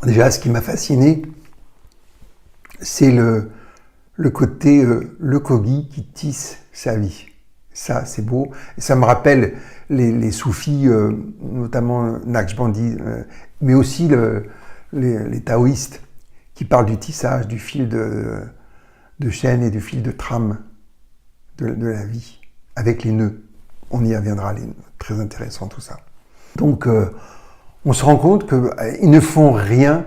Déjà, ce qui m'a fasciné, c'est le côté le Kogi qui tisse sa vie. Ça, c'est beau. Et ça me rappelle les soufis, notamment Naqshbandi, mais aussi les taoïstes, qui parlent du tissage, du fil de chaîne et du fil de trame de la vie, avec les nœuds. On y reviendra, très intéressant tout ça. Donc, on se rend compte qu'ils ne font rien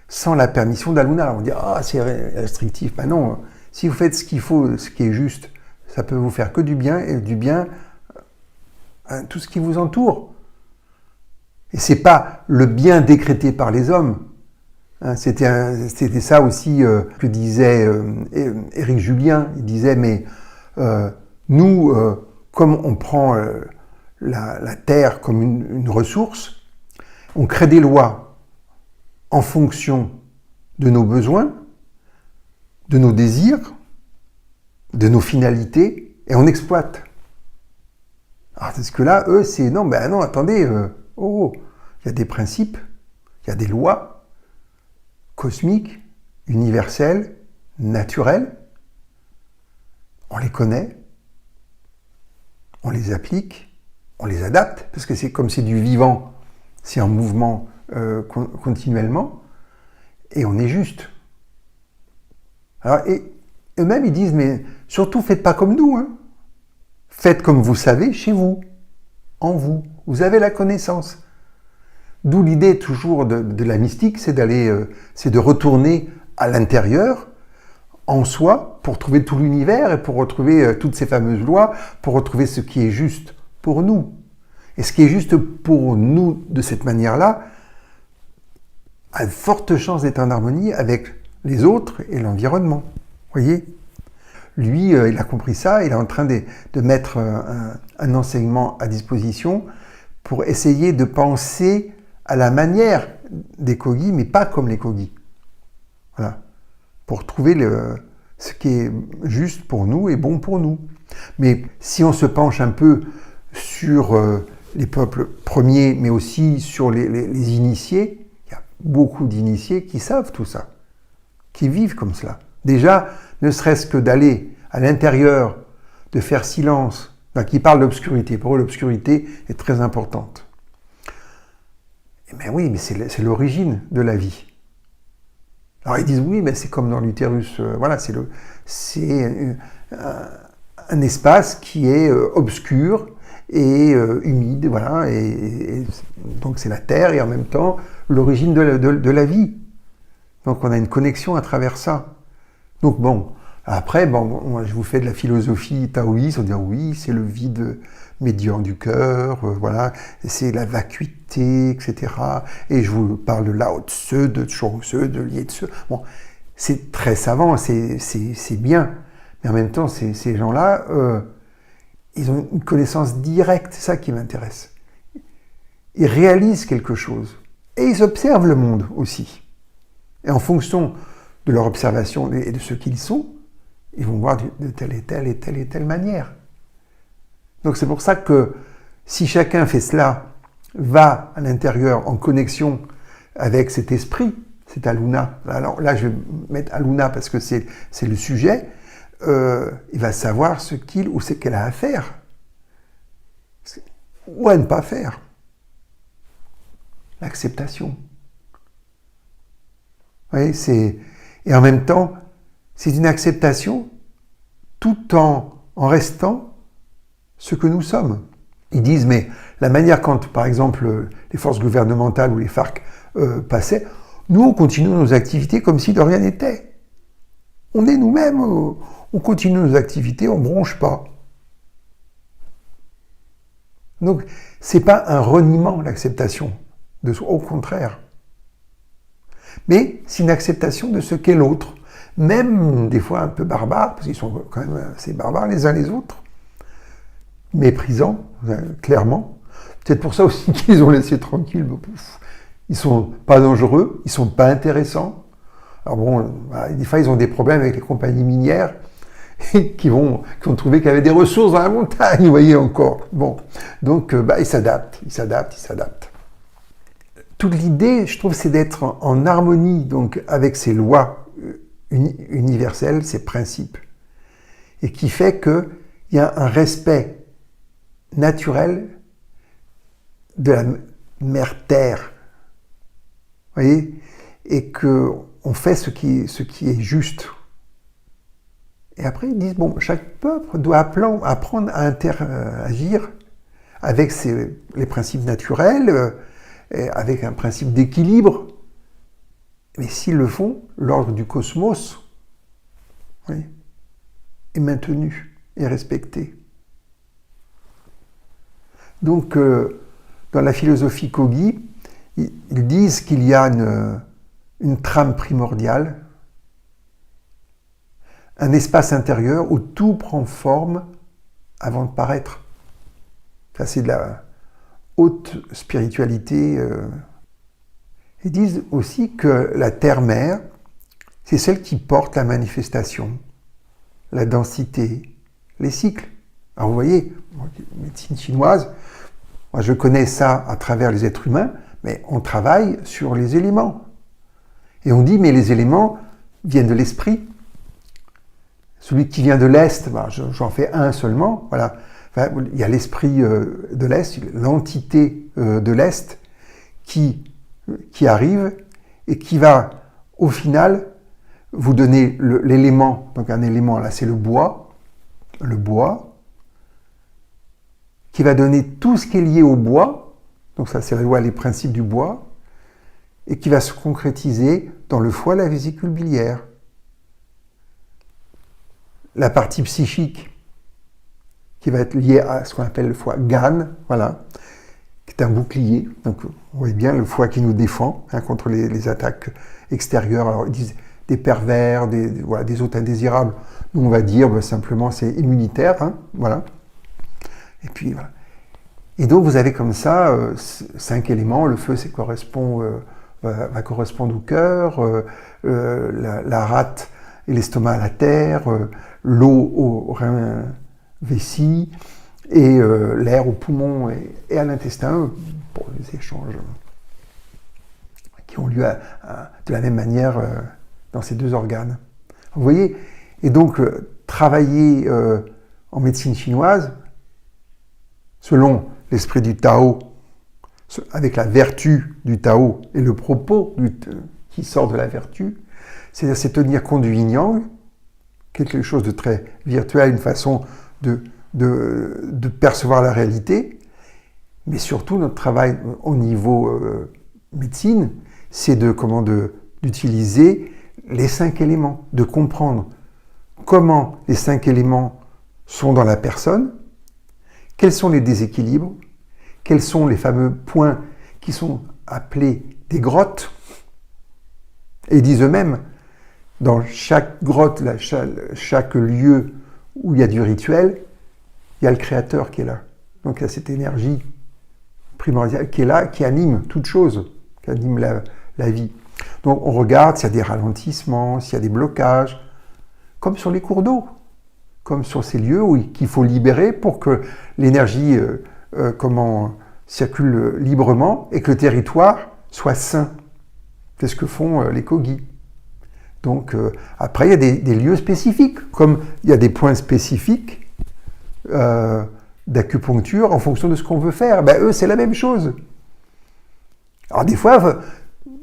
sans la permission d'Aluna. Alors on dit « Ah, c'est restrictif ». Ben non, si vous faites ce qu'il faut, ce qui est juste, ça peut vous faire que du bien, et du bien à tout ce qui vous entoure. Et c'est pas le bien décrété par les hommes. C'était ça aussi que disait Éric Julien. Il disait, mais nous, comme on prend la terre comme une ressource, on crée des lois en fonction de nos besoins, de nos désirs, de nos finalités, et on exploite. Alors, parce que là, eux, c'est non, ben non, attendez, il y a des principes, il y a des lois cosmiques, universelles, naturelles, on les connaît, on les applique, on les adapte, parce que c'est comme c'est du vivant, c'est en mouvement continuellement, et on est juste. Alors, et eux-mêmes, ils disent, mais surtout, faites pas comme nous, hein. Faites comme vous savez chez vous, en vous. Vous avez la connaissance. D'où l'idée toujours de la mystique, c'est de retourner à l'intérieur, en soi, pour trouver tout l'univers et pour retrouver toutes ces fameuses lois, pour retrouver ce qui est juste pour nous. Et ce qui est juste pour nous de cette manière-là a de fortes chances d'être en harmonie avec les autres et l'environnement. Voyez ? Lui, il a compris ça, il est en train de mettre un enseignement à disposition pour essayer de penser à la manière des Kogis, mais pas comme les Kogis. Voilà. Pour trouver ce qui est juste pour nous et bon pour nous. Mais si on se penche un peu sur les peuples premiers, mais aussi sur les initiés, il y a beaucoup d'initiés qui savent tout ça, qui vivent comme cela. Déjà, ne serait-ce que d'aller à l'intérieur, de faire silence, qui parle d'obscurité. Pour eux, l'obscurité est très importante. Mais oui, mais c'est l'origine de la vie. Alors ils disent oui, mais c'est comme dans l'utérus. Voilà, c'est un espace qui est obscur et humide, voilà. Et donc c'est la terre et en même temps l'origine de la vie. Donc on a une connexion à travers ça. Donc bon, après, moi, je vous fais de la philosophie taoïste, on dit oui, c'est le vide médian du cœur, voilà, c'est la vacuité, etc. Et je vous parle de Lao Tse, de Chuang Tse, de Lié Tse. Bon, c'est très savant, c'est bien. Mais en même temps, ces gens-là, ils ont une connaissance directe, c'est ça qui m'intéresse. Ils réalisent quelque chose. Et ils observent le monde aussi. Et en fonction de leur observation et de ce qu'ils sont, ils vont voir de telle et telle et telle et telle manière. Donc c'est pour ça que si chacun fait cela, va à l'intérieur en connexion avec cet esprit, cet Aluna, alors là je vais mettre Aluna parce que c'est le sujet, il va savoir ce qu'il ou ce qu'elle a à faire, ou à ne pas faire. L'acceptation. Vous voyez, et en même temps, c'est une acceptation tout en restant ce que nous sommes. Ils disent, mais la manière quand, par exemple, les forces gouvernementales ou les FARC passaient, nous, on continue nos activités comme si de rien n'était. On est nous-mêmes, on continue nos activités, on ne bronche pas. Donc, ce n'est pas un reniement, l'acceptation de soi, au contraire. Mais c'est une acceptation de ce qu'est l'autre, même des fois un peu barbare, parce qu'ils sont quand même assez barbares les uns les autres, méprisants, clairement. Peut-être pour ça aussi qu'ils ont laissé tranquille. Ils sont pas dangereux, ils sont pas intéressants. Alors bon, des fois ils ont des problèmes avec les compagnies minières qui ont trouvé qu'il y avait des ressources dans la montagne, vous voyez encore. Bon, donc ils s'adaptent. toute l'idée, je trouve, c'est d'être en harmonie donc, avec ces lois universelles, ces principes, et qui fait qu'il y a un respect naturel de la mère Terre, vous voyez, et qu'on fait ce qui est juste. Et après, ils disent, bon, chaque peuple doit apprendre à interagir avec les principes naturels, avec un principe d'équilibre. Mais s'ils le font, l'ordre du cosmos, oui, est maintenu et respecté. Donc, dans la philosophie Kogi, ils disent qu'il y a une trame primordiale, un espace intérieur où tout prend forme avant de paraître. Ça, c'est de la haute spiritualité. Ils disent aussi que la terre-mère, c'est celle qui porte la manifestation, la densité, les cycles. Alors vous voyez, médecine chinoise, moi je connais ça à travers les êtres humains, mais on travaille sur les éléments. Et on dit, mais les éléments viennent de l'esprit. Celui qui vient de l'Est, ben, j'en fais un seulement, voilà. Enfin, il y a l'esprit de l'Est, l'entité de l'Est qui arrive et qui va, au final, vous donner l'élément. Donc un élément, là, c'est le bois, qui va donner tout ce qui est lié au bois. Donc ça, c'est la loi, les principes du bois, et qui va se concrétiser dans le foie, la vésicule biliaire. La partie psychique, qui va être liée à ce qu'on appelle le foie Gan, voilà, qui est un bouclier. Donc, vous voyez bien le foie qui nous défend contre les attaques extérieures. Alors, ils disent des pervers, des hôtes indésirables. Nous, on va dire simplement c'est immunitaire, hein, voilà. Et puis, voilà. Et donc, vous avez comme ça 5 éléments. Le feu, va correspondre au cœur, la rate et l'estomac à la terre, l'eau au rein vessie, et l'air au poumon et à l'intestin, pour les échanges qui ont lieu de la même manière dans ces deux organes. Vous voyez, et donc travailler en médecine chinoise, selon l'esprit du Tao, avec la vertu du Tao et le propos qui sort de la vertu, c'est tenir compte du yin-yang, quelque chose de très virtuel, une façon de percevoir la réalité, mais surtout notre travail au niveau médecine, c'est d'utiliser les 5 éléments, de comprendre comment les 5 éléments sont dans la personne, quels sont les déséquilibres, quels sont les fameux points qui sont appelés des grottes, et ils disent eux-mêmes, dans chaque grotte, chaque lieu où il y a du rituel, il y a le Créateur qui est là. Donc il y a cette énergie primordiale qui est là, qui anime toute chose, qui anime la vie. Donc on regarde s'il y a des ralentissements, s'il y a des blocages, comme sur les cours d'eau, comme sur ces lieux qu'il faut libérer pour que l'énergie circule librement et que le territoire soit sain. C'est ce que font les Kogis. Donc après, il y a des lieux spécifiques, comme il y a des points spécifiques d'acupuncture en fonction de ce qu'on veut faire. Ben, eux, c'est la même chose. Alors des fois,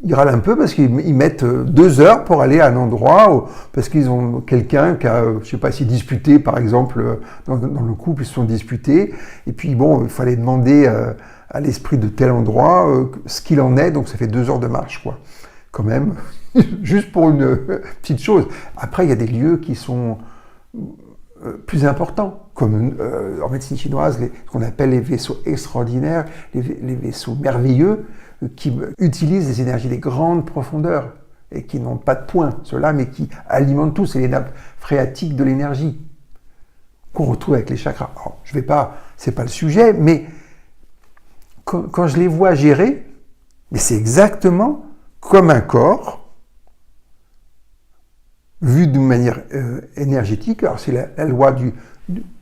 ils râlent un peu parce qu'ils mettent 2 heures pour aller à un endroit, parce qu'ils ont quelqu'un qui a, je ne sais pas si disputé, par exemple, dans le couple, ils se sont disputés, et puis bon, il fallait demander à l'esprit de tel endroit ce qu'il en est, donc ça fait 2 heures de marche, quoi. Quand même, juste pour une petite chose. Après, il y a des lieux qui sont plus importants, comme en médecine chinoise, qu'on appelle les vaisseaux extraordinaires, les vaisseaux merveilleux, qui utilisent les énergies des grandes profondeurs, et qui n'ont pas de point, ceux-là, mais qui alimentent tout. C'est les nappes phréatiques de l'énergie, qu'on retrouve avec les chakras. Alors, c'est pas le sujet, mais quand je les vois gérer, mais c'est exactement comme un corps, vu d'une manière énergétique. Alors c'est la loi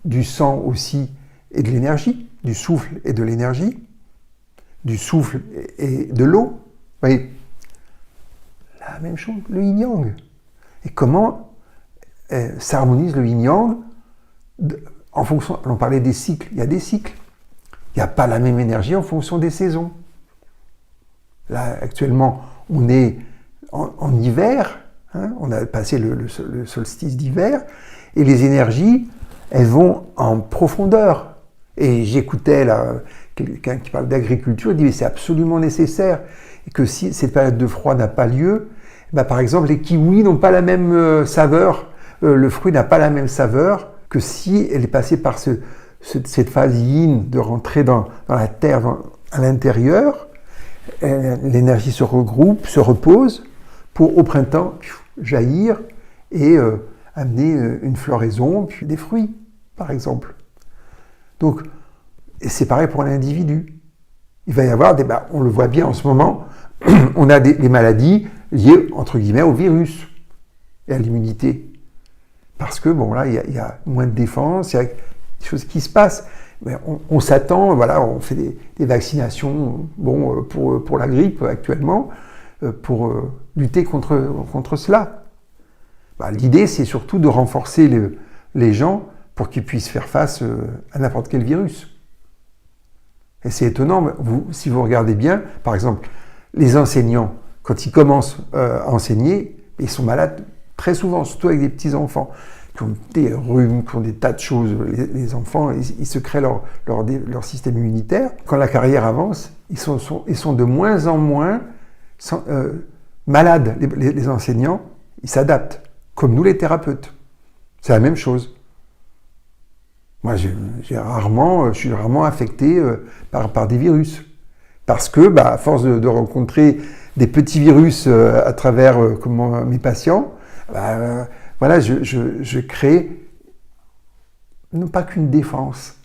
du sang aussi et de l'énergie, du souffle et de l'énergie, du souffle et de l'eau. Vous voyez, la même chose, le yin-yang. Et comment s'harmonise le yin-yang en fonction, on parlait des cycles, il y a des cycles. Il n'y a pas la même énergie en fonction des saisons. Là, actuellement, on est en hiver, hein, on a passé le solstice d'hiver, et les énergies, elles vont en profondeur. Et j'écoutais là, quelqu'un qui parle d'agriculture, il dit mais c'est absolument nécessaire, et que si cette période de froid n'a pas lieu, bah, par exemple, les kiwis n'ont pas la même saveur, le fruit n'a pas la même saveur que si elle est passée par cette phase yin de rentrer dans la terre, à l'intérieur. L'énergie se regroupe, se repose, pour au printemps jaillir et amener une floraison, puis des fruits, par exemple. Donc, et c'est pareil pour l'individu. Il va y avoir on le voit bien en ce moment, on a des maladies liées, entre guillemets, au virus et à l'immunité. Parce que, bon, là, il y a moins de défense, il y a des choses qui se passent. Mais on s'attend, voilà, on fait des vaccinations bon, pour la grippe actuellement, pour lutter contre cela. Bah, l'idée, c'est surtout de renforcer les gens pour qu'ils puissent faire face à n'importe quel virus. Et c'est étonnant, si vous regardez bien, par exemple, les enseignants, quand ils commencent à enseigner, ils sont malades très souvent, surtout avec des petits-enfants qui ont des rhumes, qui ont des tas de choses. Les enfants, ils se créent leur système immunitaire. Quand la carrière avance, ils sont de moins en moins malades. Les enseignants, ils s'adaptent, comme nous les thérapeutes. C'est la même chose. Moi, je suis rarement affecté par des virus. Parce que, à force de rencontrer des petits virus à travers mes patients, voilà, je crée non pas qu'une défense,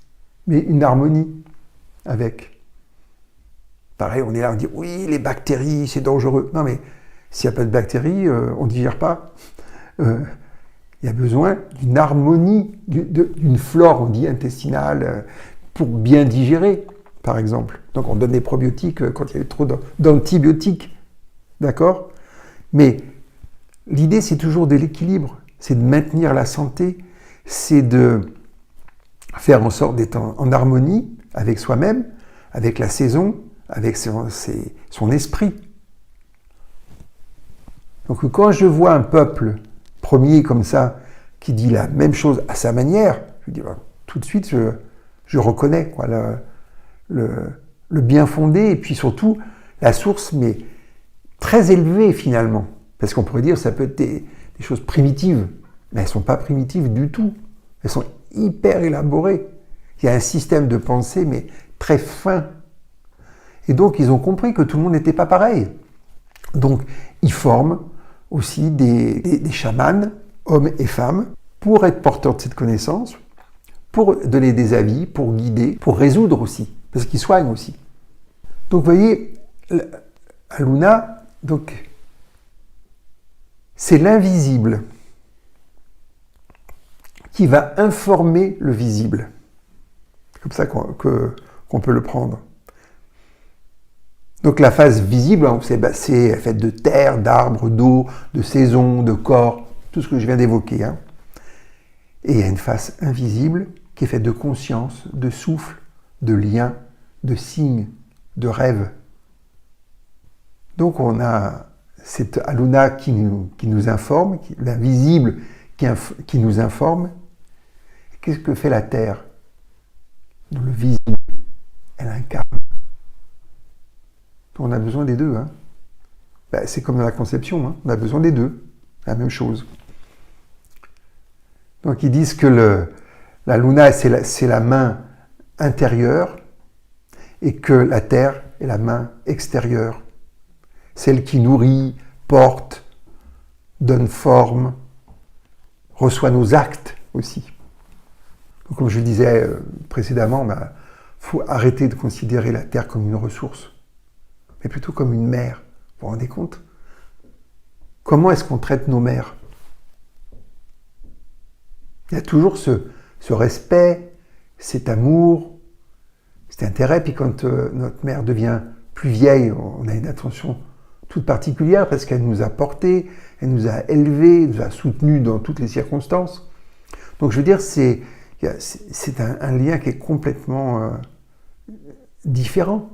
mais une harmonie avec. Pareil, on est là, on dit oui, les bactéries, c'est dangereux. Non, mais s'il n'y a pas de bactéries, on ne digère pas. Il y a besoin d'une harmonie, d'une flore, on dit intestinale, pour bien digérer, par exemple. Donc on donne des probiotiques quand il y a trop d'antibiotiques. D'accord ? Mais l'idée, c'est toujours de l'équilibre, c'est de maintenir la santé, c'est de faire en sorte d'être en harmonie avec soi-même, avec la saison, avec son esprit. Donc quand je vois un peuple premier comme ça, qui dit la même chose à sa manière, je dis, tout de suite, je reconnais quoi, le bien fondé, et puis surtout la source, mais très élevée finalement. Parce qu'on pourrait dire ça peut être des choses primitives, mais elles ne sont pas primitives du tout. Elles sont hyper élaborées. Il y a un système de pensée, mais très fin. Et donc, ils ont compris que tout le monde n'était pas pareil. Donc, ils forment aussi des chamans, hommes et femmes, pour être porteurs de cette connaissance, pour donner des avis, pour guider, pour résoudre aussi, parce qu'ils soignent aussi. Donc, vous voyez, Aluna, donc, c'est l'invisible qui va informer le visible. C'est comme ça qu'on peut le prendre. Donc la phase visible, c'est faite de terre, d'arbres, d'eau, de saison, de corps, tout ce que je viens d'évoquer. Hein. Et il y a une phase invisible qui est faite de conscience, de souffle, de lien, de signes, de rêves. Donc on a cette Aluna qui nous informe, l'invisible qui nous informe. Qu'est-ce que fait la Terre ? Le visible, elle incarne. On a besoin des deux. Hein. C'est comme dans la conception, hein. On a besoin des deux. La même chose. Donc ils disent que la Luna, c'est la main intérieure et que la Terre est la main extérieure. Celle qui nourrit, porte, donne forme, reçoit nos actes aussi. Donc, comme je le disais précédemment, faut arrêter de considérer la Terre comme une ressource, mais plutôt comme une mère. Vous vous rendez compte ? Comment est-ce qu'on traite nos mères ? Il y a toujours ce respect, cet amour, cet intérêt. Puis quand notre mère devient plus vieille, on a une attention toute particulière parce qu'elle nous a portés, elle nous a élevés, elle nous a soutenus dans toutes les circonstances. Donc je veux dire, c'est un lien qui est complètement différent.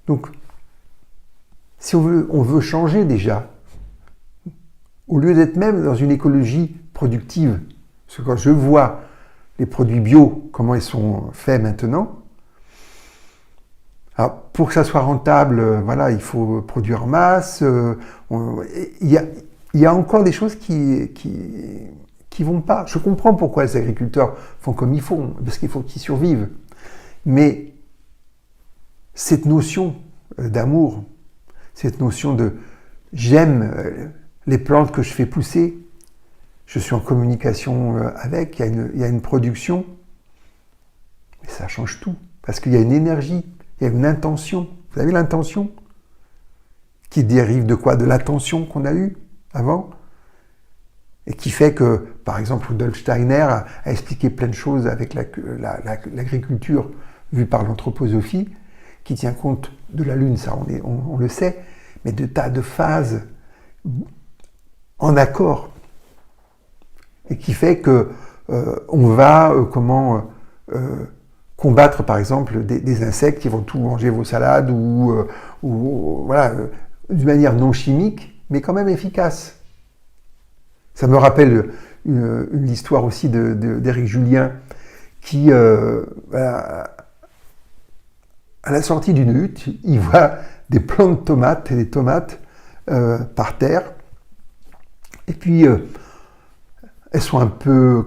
Donc, si on veut changer déjà, au lieu d'être même dans une écologie productive, parce que quand je vois les produits bio, comment ils sont faits maintenant, alors pour que ça soit rentable, voilà, il faut produire en masse. Il y a encore des choses qui vont pas. Je comprends pourquoi les agriculteurs font comme ils font, parce qu'il faut qu'ils survivent. Mais cette notion d'amour, cette notion de j'aime les plantes que je fais pousser, je suis en communication avec, il y a une production, mais ça change tout, parce qu'il y a une énergie, il y a une intention. Vous avez l'intention qui dérive de quoi? De l'attention qu'on a eue avant, et qui fait que, par exemple, Rudolf Steiner a expliqué plein de choses avec l'agriculture vue par l'anthroposophie, qui tient compte de la Lune, ça on le sait, mais de tas de phases en accord, et qui fait que on va combattre par exemple des insectes qui vont tout manger vos salades ou voilà, d'une manière non chimique, mais quand même efficace. Ça me rappelle une histoire aussi d'Éric Julien qui, à la sortie d'une hutte, il voit des plants de tomates et des tomates par terre. Et puis, elles sont un peu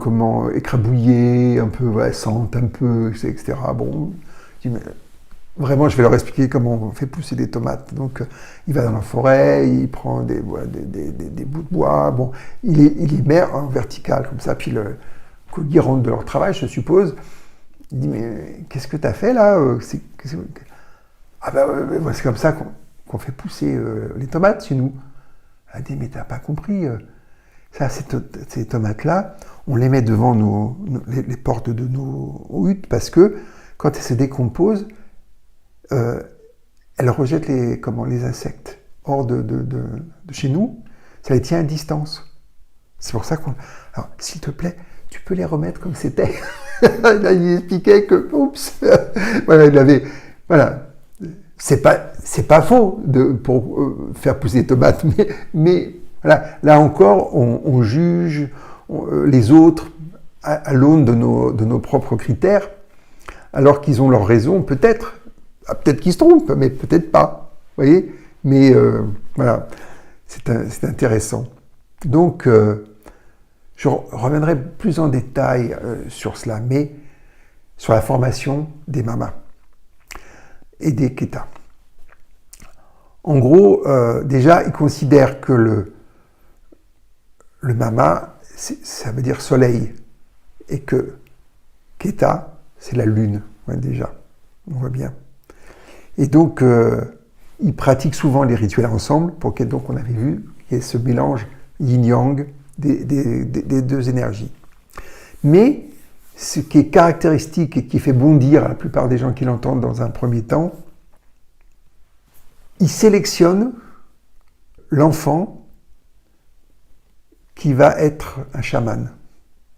écrabouillées, un peu sentes, un peu, etc. Bon, je dis, mais vraiment, je vais leur expliquer comment on fait pousser des tomates. Donc, il va dans la forêt, il prend des bouts de bois, bon, il les met en vertical, comme ça, puis quand ils rentrent de leur travail, je suppose, il dit, mais qu'est-ce que tu as fait là? Ah ben, c'est comme ça qu'on fait pousser les tomates chez nous. Elle dit, mais t'as pas compris. Ça, ces tomates-là, on les met devant les portes de nos huttes parce que quand elles se décomposent, elles rejettent les insectes hors de chez nous. Ça les tient à distance. C'est pour ça Alors, s'il te plaît, tu peux les remettre comme c'était. Là, il expliquait que, oups, voilà, il avait, voilà. C'est pas faux pour faire pousser des tomates, mais voilà, là encore, on juge les autres à l'aune de nos propres critères, alors qu'ils ont leur raison, peut-être. Peut-être qu'ils se trompent, mais peut-être pas. Vous voyez? Mais voilà, c'est intéressant. Donc, je reviendrai plus en détail sur cela, mais sur la formation des mamas et des Ketas. En gros, déjà, ils considèrent que le mama, ça veut dire soleil, et que Keta, c'est la lune, ouais, déjà, on voit bien. Et donc, ils pratiquent souvent les rituels ensemble, pour qu'il y ait, donc, on avait vu, qu'il y ait ce mélange yin-yang des deux énergies. Mais, ce qui est caractéristique et qui fait bondir à la plupart des gens qui l'entendent dans un premier temps, ils sélectionnent l'enfant qui va être un chaman,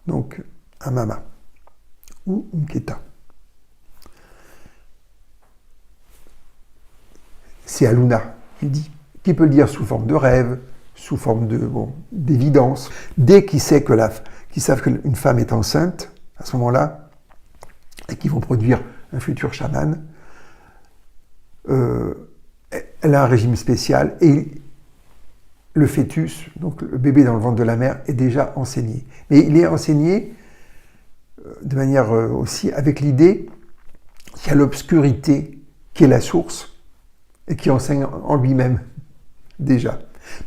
donc un mama ou une Keta. C'est Aluna qui peut le dire sous forme de rêve, sous forme d'évidence. Dès qu'ils savent qu'une femme est enceinte, à ce moment-là, et qu'ils vont produire un futur chaman, elle a un régime spécial et le fœtus, donc le bébé dans le ventre de la mère, est déjà enseigné. Mais il est enseigné de manière aussi avec l'idée qu'il y a l'obscurité qui est la source et qui enseigne en lui-même déjà.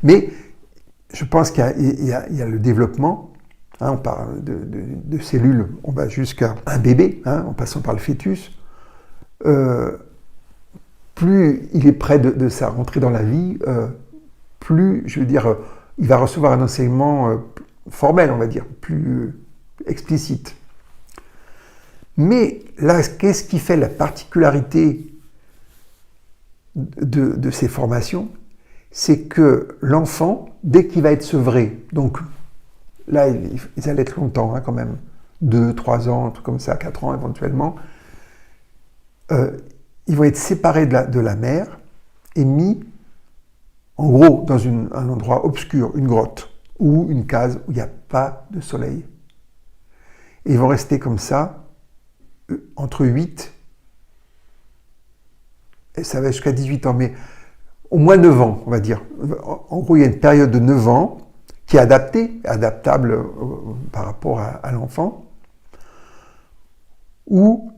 Mais je pense qu'il y a le développement, hein, on parle de cellules, on va jusqu'à un bébé, hein, en passant par le fœtus. Plus il est près de sa rentrée dans la vie, plus, je veux dire, il va recevoir un enseignement formel, on va dire, plus explicite. Mais là, qu'est-ce qui fait la particularité de ces formations? c'est que l'enfant, dès qu'il va être sevré, donc là, ils allaient être longtemps quand même, 2, 3 ans, un truc comme ça, 4 ans éventuellement, ils vont être séparés de la mère et mis, en gros, dans un endroit obscur, une grotte, ou une case où il n'y a pas de soleil. Et ils vont rester comme ça, entre 8 et ça va jusqu'à 18 ans, mais au moins 9 ans, on va dire. En gros, il y a une période de 9 ans qui est adaptable par rapport à l'enfant, où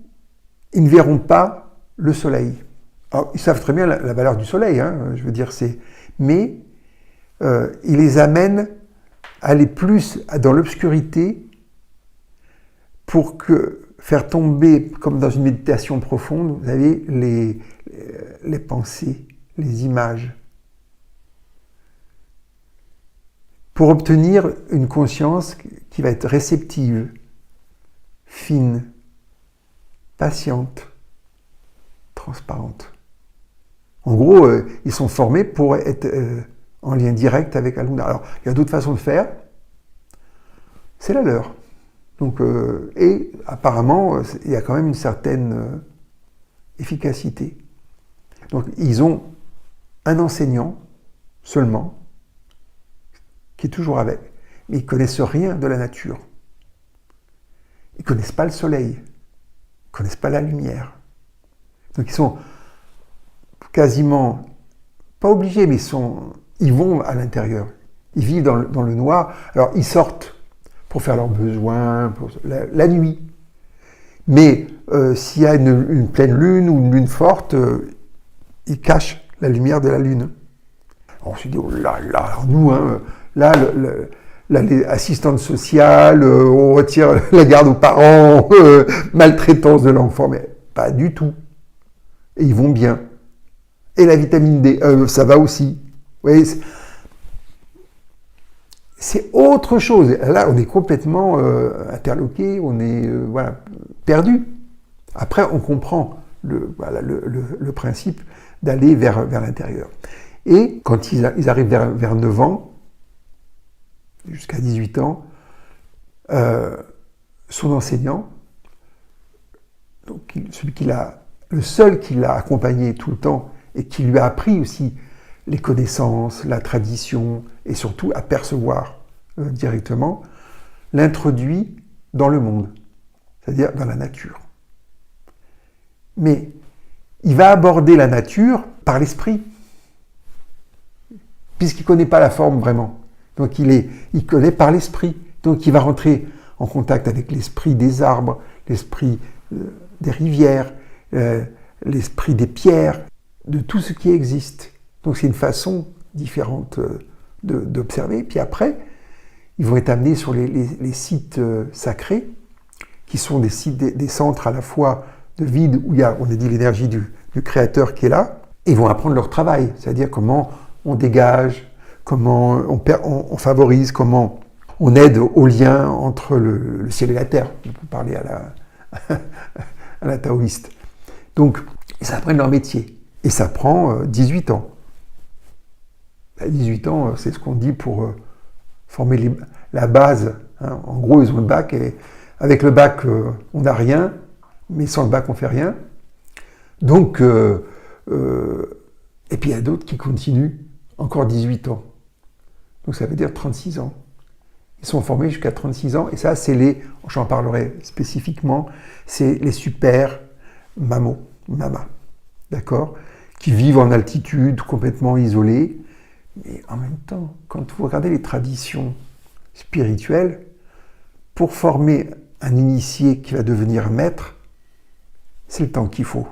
ils ne verront pas le soleil. Alors, ils savent très bien la valeur du soleil, je veux dire, mais ils les amènent à aller plus dans l'obscurité pour faire tomber, comme dans une méditation profonde, vous savez, les pensées, les images, pour obtenir une conscience qui va être réceptive, fine, patiente, transparente. En gros, ils sont formés pour être en lien direct avec Alunda. Alors, il y a d'autres façons de faire, c'est la leur. Donc, et apparemment, il y a quand même une certaine efficacité. Donc, ils ont un enseignant seulement, qui est toujours avec, mais ils ne connaissent rien de la nature. Ils ne connaissent pas le soleil, ils ne connaissent pas la lumière. Donc, ils sont quasiment, pas obligés, mais ils vont à l'intérieur. Ils vivent dans le noir. Alors, ils sortent pour faire leurs besoins, pour la nuit. Mais s'il y a une pleine lune ou une lune forte, ils cachent la lumière de la lune. On se dit, oh là là, alors nous, là, l'assistante sociale, on retire la garde aux parents, maltraitance de l'enfant, mais pas du tout. Et ils vont bien. Et la vitamine D, ça va aussi. Vous voyez, c'est autre chose. Là, on est complètement interloqué, on est perdu. Après, on comprend le principe d'aller vers l'intérieur. Et quand ils arrivent vers 9 ans, jusqu'à 18 ans, son enseignant, donc le seul qui l'a accompagné tout le temps et qui lui a appris aussi les connaissances, la tradition et surtout à percevoir directement, l'introduit dans le monde, c'est-à-dire dans la nature. Mais il va aborder la nature par l'esprit, puisqu'il ne connaît pas la forme vraiment. Donc il connaît par l'esprit. Donc il va rentrer en contact avec l'esprit des arbres, l'esprit des rivières, l'esprit des pierres, de tout ce qui existe. Donc c'est une façon différente d'observer. Puis après, ils vont être amenés sur les sites sacrés, qui sont des sites, des centres à la fois de vide, où il y a, on a dit, l'énergie du Créateur qui est là. Et ils vont apprendre leur travail, c'est-à-dire comment on dégage, comment on favorise, comment on aide au lien entre le ciel et la terre, pour parler à la taoïste. Donc, ils apprennent leur métier. Et ça prend 18 ans. À 18 ans, c'est ce qu'on dit pour former la base. En gros, ils ont le bac, et avec le bac, on n'a rien, mais sans le bac, on ne fait rien. Donc, et puis il y a d'autres qui continuent encore 18 ans. Donc ça veut dire 36 ans. Ils sont formés jusqu'à 36 ans, et ça, j'en parlerai spécifiquement, c'est les super mamas, d'accord, qui vivent en altitude, complètement isolés. Mais en même temps, quand vous regardez les traditions spirituelles, pour former un initié qui va devenir maître, c'est le temps qu'il faut.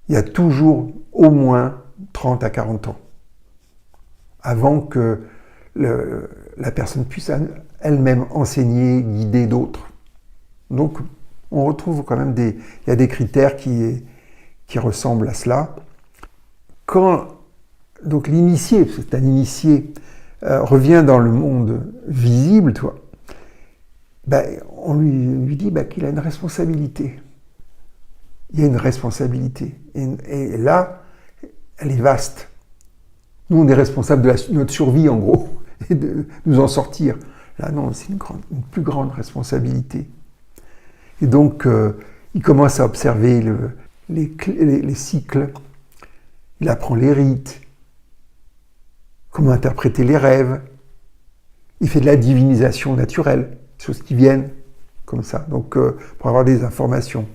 Il y a toujours au moins 30 à 40 ans avant que la personne puisse elle-même enseigner, guider d'autres. Donc, on retrouve quand même il y a des critères qui ressemblent à cela. Quand donc l'initié, c'est un initié, revient dans le monde visible, on lui dit qu'il a une responsabilité. Il y a une responsabilité. Et là, elle est vaste. Nous, on est responsable de notre survie, en gros, et de nous en sortir. Là, non, c'est une plus grande responsabilité. Et donc, il commence à observer les cycles, il apprend les rites, comment interpréter les rêves, il fait de la divinisation naturelle, des choses qui viennent comme ça, donc pour avoir des informations.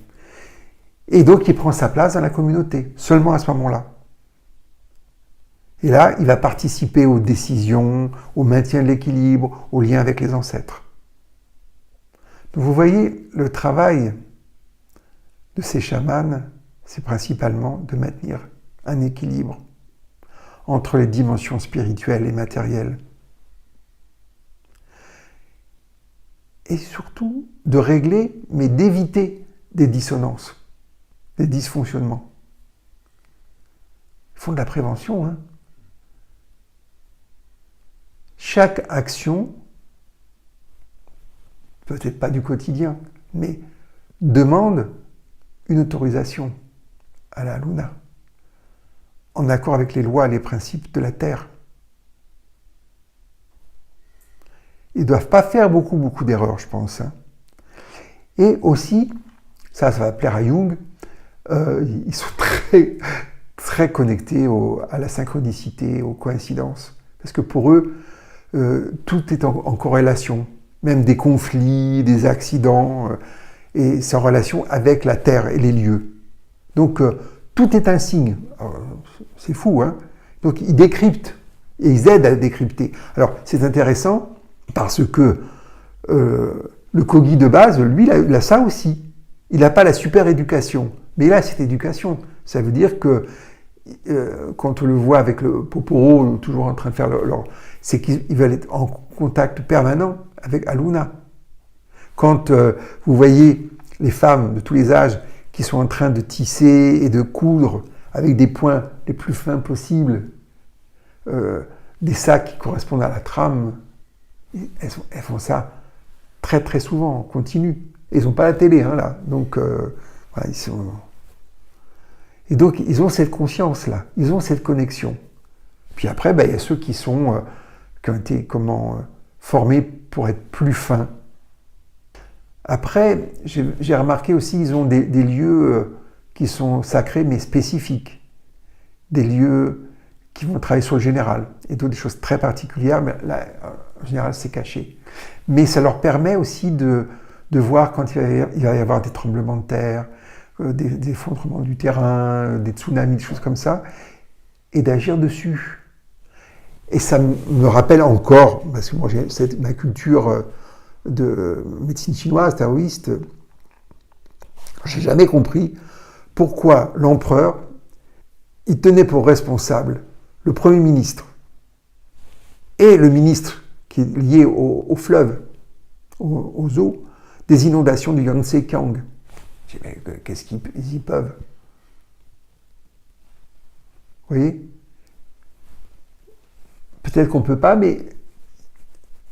Et donc, il prend sa place dans la communauté, seulement à ce moment-là. Et là, il va participer aux décisions, au maintien de l'équilibre, au lien avec les ancêtres. Donc vous voyez, le travail de ces chamans, c'est principalement de maintenir un équilibre entre les dimensions spirituelles et matérielles. Et surtout, de régler, mais d'éviter des dissonances, des dysfonctionnements. Ils font de la prévention, hein. Chaque action, peut-être pas du quotidien, mais demande une autorisation à la Luna, en accord avec les lois et les principes de la Terre. Ils ne doivent pas faire beaucoup d'erreurs, je pense. Hein. Et aussi, ça va plaire à Jung, ils sont très connectés à la synchronicité, aux coïncidences. Parce que pour eux, tout est en corrélation. Même des conflits, des accidents, et c'est en relation avec la Terre et les lieux. Donc, tout est un signe. C'est fou, hein? Donc, ils décryptent, et ils aident à décrypter. Alors, c'est intéressant, parce que le Kogi de base, lui, il a ça aussi. Il n'a pas la super éducation, mais il a cette éducation. Ça veut dire que quand on le voit avec le Poporo, toujours en train de faire c'est qu'ils veulent être en contact permanent avec Aluna. Quand vous voyez les femmes de tous les âges qui sont en train de tisser et de coudre avec des points les plus fins possibles, des sacs qui correspondent à la trame, elles font ça très souvent, en continu. Et ils n'ont pas la télé, hein, là. Donc, voilà, Et donc, ils ont cette conscience-là, ils ont cette connexion. Puis après, il y a ceux qui qui ont été formés pour être plus fins. Après, j'ai remarqué aussi, ils ont des lieux qui sont sacrés, mais spécifiques. Des lieux qui vont travailler sur le général. Et d'autres, des choses très particulières, mais là, en général, c'est caché. Mais ça leur permet aussi de voir quand il va y avoir des tremblements de terre, des effondrements du terrain, des tsunamis, des choses comme ça, et d'agir dessus. Et ça me rappelle encore, parce que moi j'ai ma culture de médecine chinoise, taoïste, j'ai jamais compris pourquoi l'empereur, il tenait pour responsable le Premier ministre et le ministre qui est lié au fleuve, aux eaux, des inondations du Yangtze-Kiang. Qu'est-ce qu'ils y peuvent? Vous voyez? Peut-être qu'on ne peut pas, mais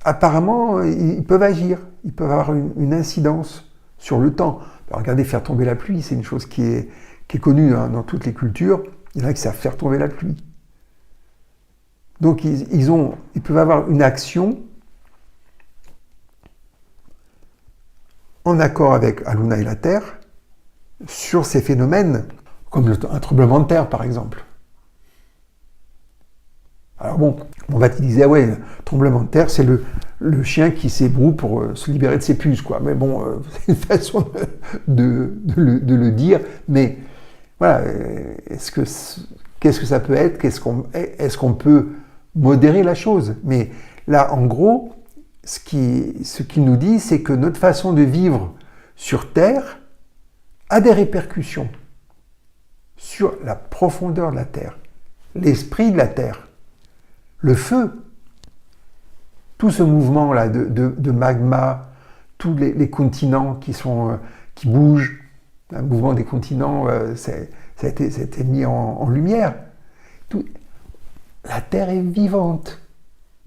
apparemment, ils peuvent agir. Ils peuvent avoir une incidence sur le temps. Alors, regardez, faire tomber la pluie, c'est une chose qui est connue dans toutes les cultures. Il y en a qui savent faire tomber la pluie. Donc, ils peuvent avoir une action en accord avec Aluna et la Terre sur ces phénomènes, comme un tremblement de terre, par exemple. Alors bon, on va te dire, ouais, le tremblement de terre, c'est le chien qui s'ébroue pour se libérer de ses puces, quoi. Mais bon, c'est une façon de le dire. Mais voilà, qu'est-ce que ça peut être? Est-ce qu'on peut modérer la chose? Mais là, en gros, ce qu'il nous dit, c'est que notre façon de vivre sur Terre a des répercussions sur la profondeur de la Terre, l'esprit de la Terre, le feu, tout ce mouvement-là de magma, tous les continents qui bougent, le mouvement des continents, ça a été mis en lumière. La Terre est vivante.